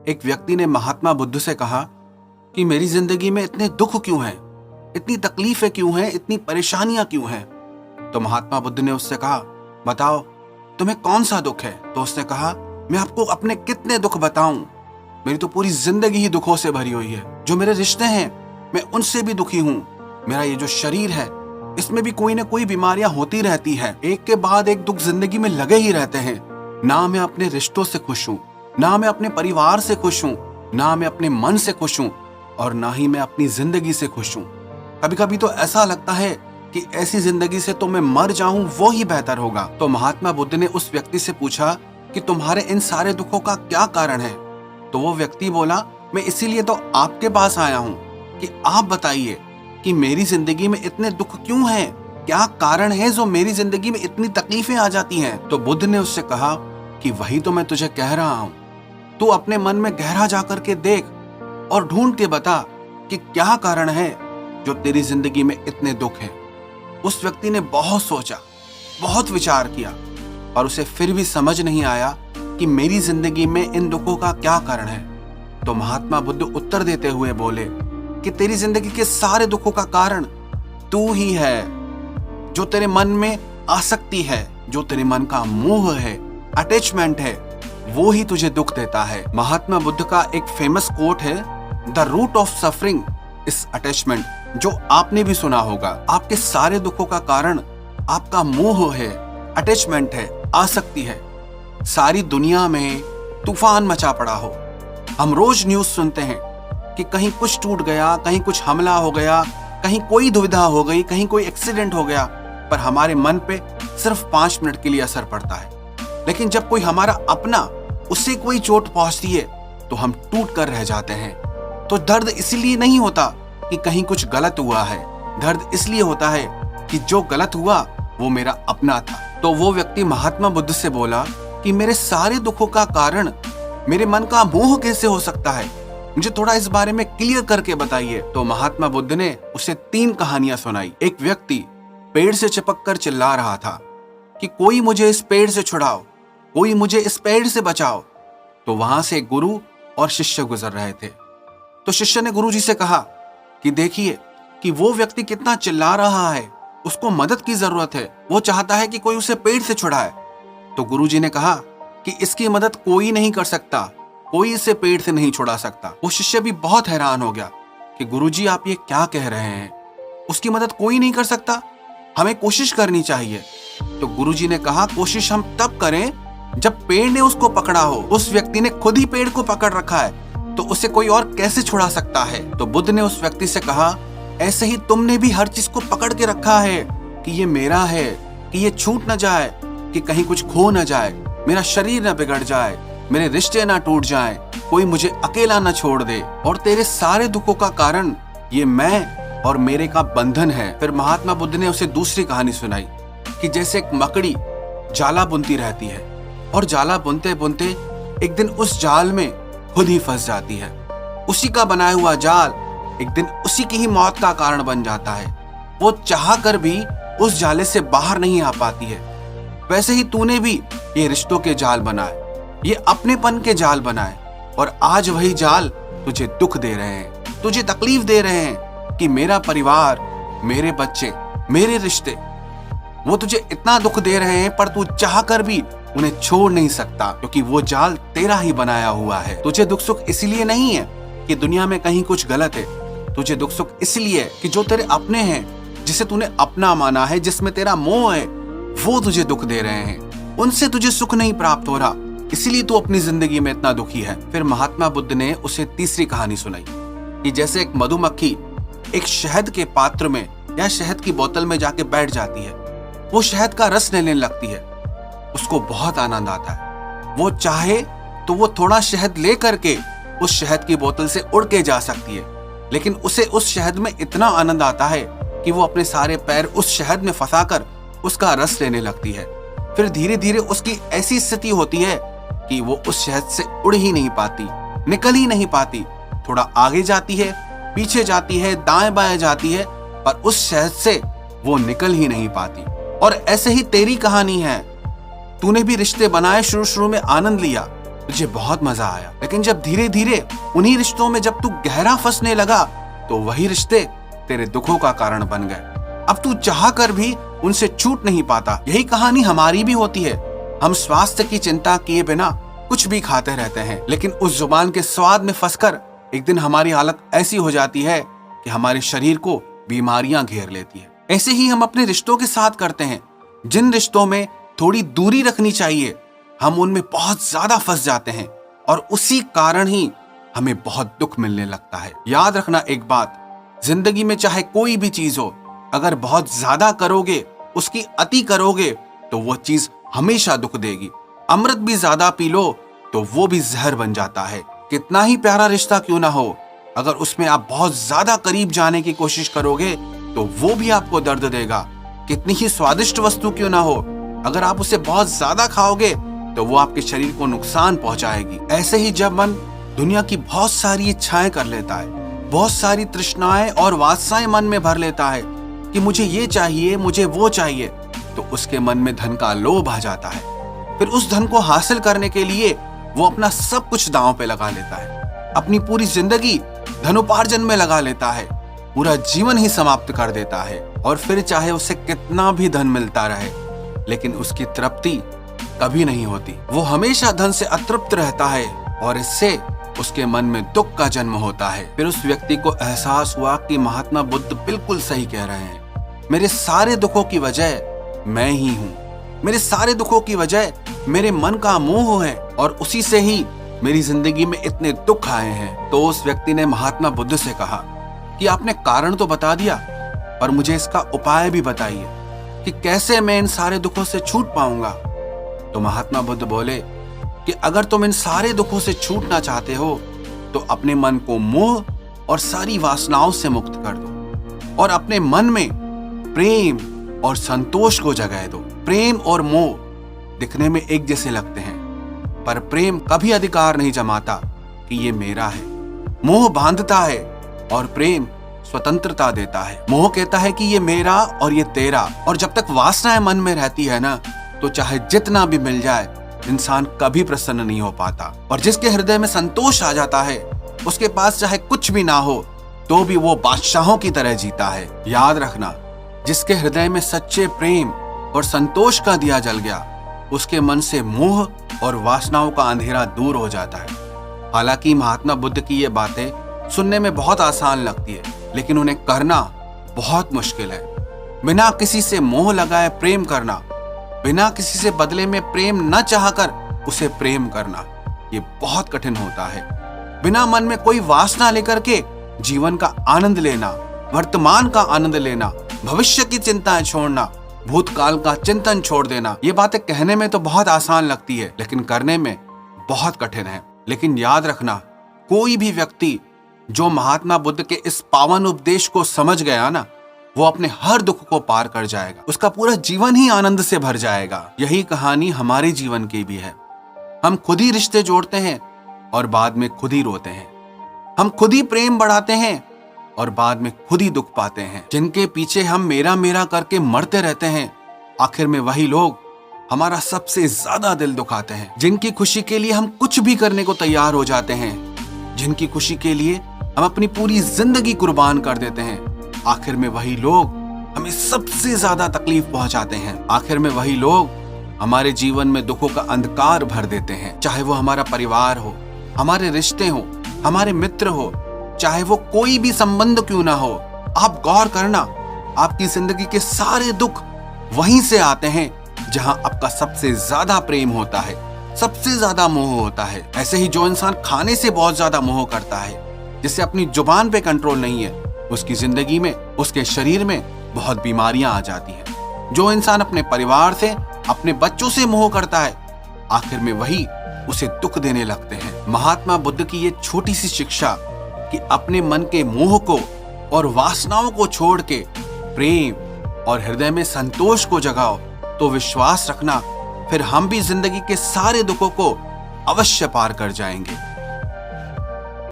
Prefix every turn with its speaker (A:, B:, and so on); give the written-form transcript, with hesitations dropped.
A: एक व्यक्ति ने महात्मा बुद्ध से कहा कि मेरी जिंदगी में इतने दुख क्यों हैं, इतनी तकलीफें क्यों हैं, इतनी परेशानियां क्यों हैं। तो महात्मा बुद्ध ने उससे कहा, बताओ तुम्हें कौन सा दुख है। तो उसने कहा, मैं आपको अपने कितने दुख बताऊं, मेरी तो पूरी जिंदगी ही दुखों से भरी हुई है। जो मेरे रिश्ते हैं मैं उनसे भी दुखी हूं। मेरा ये जो शरीर है इसमें भी कोई ना कोई बीमारियां होती रहती है। एक के बाद एक दुख जिंदगी में लगे ही रहते हैं। ना मैं अपने रिश्तों से खुश हूं, ना मैं अपने परिवार से खुश हूं, ना मैं अपने मन से खुश हूं और ना ही मैं अपनी जिंदगी से खुश हूं। कभी कभी तो ऐसा लगता है कि ऐसी जिंदगी से तो मैं मर जाऊं वो ही बेहतर होगा। तो महात्मा बुद्ध ने उस व्यक्ति से पूछा कि तुम्हारे इन सारे दुखों का क्या कारण है। तो वो व्यक्ति बोला, मैं इसीलिए तो आपके पास आया हूं कि आप बताइए कि मेरी जिंदगी में इतने दुख क्यों हैं, क्या कारण है जो मेरी जिंदगी में इतनी तकलीफें आ जाती हैं। तो बुद्ध ने उससे कहा कि वही तो मैं तुझे कह रहा हूं, तू अपने मन में गहरा जाकर के देख और ढूंढ के बता कि क्या कारण है जो तेरी जिंदगी में इतने दुख हैं। उस व्यक्ति ने बहुत सोचा, बहुत विचार किया और उसे फिर भी समझ नहीं आया कि मेरी जिंदगी में इन दुखों का क्या कारण है। तो महात्मा बुद्ध उत्तर देते हुए बोले कि तेरी जिंदगी के सारे दुखों का कारण तू ही है। जो तेरे मन में आसक्ति है, जो तेरे मन का मोह है, अटैचमेंट है, वो ही तुझे दुख देता है। महात्मा बुद्ध का एक फेमस कोट है, the root of suffering is attachment, जो आपने भी सुना होगा। आपके सारे दुखों का कारण आपका मोह है, अटैचमेंट है, आसक्ति है। सारी दुनिया में तूफान मचा पड़ा हो, हम रोज न्यूज सुनते हैं कि कहीं कुछ टूट गया, कहीं कुछ हमला हो गया, कहीं कोई दुविधा हो गई, कहीं कोई एक्सीडेंट हो गया, पर हमारे मन पे सिर्फ 5 मिनट के लिए असर पड़ता है। लेकिन जब कोई हमारा अपना, उससे कोई चोट पहुंचती है तो हम टूट कर रह जाते हैं। तो दर्द इसलिए नहीं होता कि कहीं कुछ गलत हुआ है, दर्द इसलिए होता है कि जो गलत हुआ वो मेरा अपना था। तो वो व्यक्ति महात्मा बुद्ध से बोला कि मेरे सारे दुखों का कारण मेरे मन का मोह कैसे हो सकता है, मुझे थोड़ा इस बारे में क्लियर करके बताइए। तो महात्मा बुद्ध ने उसे 3 कहानियां सुनाई। एक व्यक्ति पेड़ से चिपक कर चिल्ला रहा था कि कोई मुझे इस पेड़ से छुड़ाओ, कोई मुझे इस पेड़ से बचाओ। तो वहां से एक गुरु और शिष्य गुजर रहे थे। तो शिष्य ने गुरुजी से कहा कि देखिए कि वो व्यक्ति कितना चिल्ला रहा है, उसको मदद की जरूरत है, वो चाहता है कि कोई उसे पेड़ से छुड़ाए। तो गुरुजी ने कहा कि इसकी मदद कोई नहीं कर सकता, कोई इसे पेड़ से नहीं छुड़ा सकता। वो शिष्य भी बहुत हैरान हो गया कि गुरुजी आप ये क्या कह रहे हैं, उसकी मदद कोई नहीं कर सकता, हमें कोशिश करनी चाहिए। तो गुरुजी ने कहा, कोशिश हम तब करें जब पेड़ ने उसको पकड़ा हो। उस व्यक्ति ने खुद ही पेड़ को पकड़ रखा है, तो उसे कोई और कैसे छुड़ा सकता है। तो बुद्ध ने उस व्यक्ति से कहा, ऐसे ही तुमने भी हर चीज को पकड़ के रखा है कि ये मेरा है, कि ये छूट न जाए, कि कहीं कुछ खो न जाए, मेरा शरीर न बिगड़ जाए, मेरे रिश्ते ना टूट जाएं, कोई मुझे अकेला न छोड़ दे। और तेरे सारे दुखों का कारण ये मैं और मेरे का बंधन है। फिर महात्मा बुद्ध ने उसे दूसरी कहानी सुनाई कि जैसे एक मकड़ी जाला बुनती रहती है और जाला बुनते बुनते एक दिन उस जाल में खुद ही फंस जाती है। उसी का बनाया हुआ जाल एक दिन उसी की ही मौत का कारण बन जाता है। वो चाह कर भी उस जाले से बाहर नहीं आ पाती है। वैसे ही तूने भी ये रिश्तों के जाल बनाए, ये अपनेपन के जाल बनाए, और आज वही जाल तुझे दुख दे रहे हैं, तुझे तकलीफ दे रहे हैं कि मेरा परिवार, मेरे बच्चे, मेरे रिश्ते, वो तुझे इतना दुख दे रहे हैं, पर तू चाह कर भी उन्हें छोड़ नहीं सकता, क्योंकि वो जाल तेरा ही बनाया हुआ है। तुझे दुख सुख इसलिए नहीं है कि दुनिया में कहीं कुछ गलत है, तुझे दुख सुख इसलिए कि जो तेरे अपने हैं, जिसे तूने अपना माना है, जिसमें तेरा मोह है, वो तुझे दुख दे रहे हैं। उनसे तुझे सुख नहीं प्राप्त हो रहा, इसलिए तू अपनी जिंदगी में इतना दुखी है। फिर महात्मा बुद्ध ने उसे तीसरी कहानी सुनाई कि जैसे एक मधुमक्खी एक शहद के पात्र में या शहद की बोतल में जाके बैठ जाती है, वो शहद का रस लेने लगती है, उसको बहुत आनंद आता है। वो चाहे तो वो थोड़ा शहद ले करके उस शहद की बोतल से उड़ के जा सकती है, लेकिन उसे उस शहद में इतना आनंद आता है कि वो अपने सारे पैर उस शहद में फंसाकर उसका रस लेने लगती है। फिर धीरे धीरे उसकी ऐसी स्थिति होती है कि वो उस शहद से उड़ ही नहीं पाती, निकल ही नहीं पाती। थोड़ा आगे जाती है, पीछे जाती है, दाएं बाएं जाती है, पर उस शहद से वो निकल ही नहीं पाती। और ऐसे ही तेरी कहानी है। तूने भी रिश्ते बनाए, शुरू शुरू में आनंद लिया, तुझे बहुत मजा आया, लेकिन जब धीरे धीरे उन्हीं रिश्तों में जब तू गहरा फंसने लगा तो वही रिश्ते तेरे दुखों का कारण बन गए। अब तू चाह कर भी उनसे छूट नहीं पाता। यही कहानी हमारी भी होती है। हम स्वास्थ्य की चिंता किए बिना कुछ भी खाते रहते हैं, लेकिन उस जुबान के स्वाद में फंसकर एक दिन हमारी हालत ऐसी हो जाती है कि हमारे शरीर को बीमारियां घेर लेती है। ऐसे ही हम अपने रिश्तों के साथ करते हैं। जिन रिश्तों में थोड़ी दूरी रखनी चाहिए, हम उनमें बहुत ज्यादा फंस जाते हैं और उसी कारण ही हमें बहुत दुख मिलने लगता है। याद रखना एक बात, जिंदगी में चाहे कोई भी चीज हो, अगर बहुत ज्यादा करोगे, उसकी अति करोगे तो वो चीज हमेशा दुख देगी। अमृत भी ज्यादा पी लो तो वो भी जहर बन जाता है। कितना ही प्यारा रिश्ता क्यों ना हो, अगर उसमें आप बहुत ज्यादा करीब जाने की कोशिश करोगे तो वो भी आपको दर्द देगा। कितनी ही स्वादिष्ट वस्तु क्यों ना हो, अगर आप उसे बहुत ज्यादा खाओगे तो वो आपके शरीर को नुकसान पहुंचाएगी। ऐसे ही जब मन दुनिया की बहुत सारी इच्छाएं कर लेता है, बहुत सारी तृष्णाएं और वासनाएं मन में भर लेता है कि मुझे ये चाहिए, मुझे वो चाहिए, तो उसके मन में धन का लोभ आ जाता है। फिर उस धन को हासिल करने के लिए वो अपना सब कुछ दांव पे लगा लेता है। अपनी पूरी जिंदगी धनोपार्जन में लगा लेता है, पूरा जीवन ही समाप्त कर देता है। और फिर चाहे उसे कितना भी धन मिलता रहे, लेकिन उसकी तृप्ति कभी नहीं होती। वो हमेशा धन से अतृप्त रहता है और इससे उसके मन में दुख का जन्म होता है। फिर उस व्यक्ति को एहसास हुआ कि महात्मा बुद्ध बिल्कुल सही कह रहे हैं। मेरे सारे दुखों की वजह मैं ही हूँ। मेरे सारे दुखों की वजह मेरे मन का मोह है और उसी से ही मेरी जिंदगी में इतने दुख आए हैं। तो उस व्यक्ति ने महात्मा बुद्ध से कहा कि आपने कारण तो बता दिया, पर मुझे इसका उपाय भी बताइए कि कैसे मैं इन सारे दुखों से छूट पाऊंगा। तो महात्मा बुद्ध बोले कि अगर तुम इन सारे दुखों से छूटना चाहते हो तो अपने मन को मोह और सारी वासनाओं से मुक्त कर दो और अपने मन में प्रेम और संतोष को जगाए दो। प्रेम और मोह दिखने में एक जैसे लगते हैं, पर प्रेम कभी अधिकार नहीं जमाता कि ये मेरा है। मोह बांधता है और प्रेम स्वतंत्रता देता है। मोह कहता है कि ये मेरा और ये तेरा, और जब तक वासनाएं मन में रहती है ना, तो चाहे जितना भी मिल जाए इंसान कभी प्रसन्न नहीं हो पाता। और जिसके हृदय में संतोष आ जाता है, उसके पास चाहे कुछ भी ना हो तो भी वो बादशाहों की तरह जीता है। याद रखना, जिसके हृदय में सच्चे प्रेम और संतोष का दिया जल गया, उसके मन से मोह और वासनाओं का अंधेरा दूर हो जाता है। हालांकि महात्मा बुद्ध की ये बातें सुनने में बहुत आसान लगती है, लेकिन उन्हें करना बहुत मुश्किल है। बिना किसी से मोह लगाए प्रेम करना, बिना किसी से बदले में प्रेम न चाहकर उसे प्रेम करना, ये बहुत कठिन होता है। बिना मन में कोई वासना लेकर के जीवन का आनंद लेना, वर्तमान का आनंद लेना, भविष्य की चिंताएं छोड़ना, भूतकाल का चिंतन छोड़ देना, ये बातें कहने में तो बहुत आसान लगती है, लेकिन करने में बहुत कठिन है। लेकिन याद रखना, कोई भी व्यक्ति जो महात्मा बुद्ध के इस पावन उपदेश को समझ गया ना, वो अपने हर दुख को पार कर जाएगा। उसका पूरा जीवन ही आनंद से भर जाएगा। यही कहानी हमारे जीवन की भी है। हम खुद ही रिश्ते जोड़ते हैं और बाद में खुद ही रोते हैं। हम खुद ही प्रेम बढ़ाते हैं और बाद में खुद ही दुख पाते हैं। जिनके पीछे हम मेरा मेरा करके मरते रहते हैं, आखिर में वही लोग हमारा सबसे ज्यादा दिल दुखाते हैं। जिनकी खुशी के लिए हम कुछ भी करने को तैयार हो जाते हैं, जिनकी खुशी के लिए हम अपनी पूरी जिंदगी कुर्बान कर देते हैं, आखिर में वही लोग हमें सबसे ज्यादा तकलीफ पहुंचाते हैं। आखिर में वही लोग हमारे जीवन में दुखों का अंधकार भर देते हैं। चाहे वो हमारा परिवार हो, हमारे रिश्ते हो, हमारे मित्र हो, चाहे वो कोई भी संबंध क्यों ना हो। आप गौर करना, आपकी जिंदगी के सारे दुख वहीं से आते हैं जहां आपका सबसे ज्यादा प्रेम होता है, सबसे ज्यादा मोह होता है। ऐसे ही जो इंसान खाने से बहुत ज्यादा मोह करता है, जिसे अपनी जुबान पे कंट्रोल नहीं है, उसकी जिंदगी में, उसके शरीर में बहुत बीमारियां आ जाती हैं। जो इंसान अपने परिवार से, अपने बच्चों से मोह करता है, आखिर में वही उसे दुख देने लगते हैं। महात्मा बुद्ध की ये छोटी सी शिक्षा कि अपने मन के मोह को और वासनाओं को छोड़ के प्रेम और हृदय में संतोष को जगाओ, तो विश्वास रखना, फिर हम भी जिंदगी के सारे दुखों को अवश्य पार कर जाएंगे।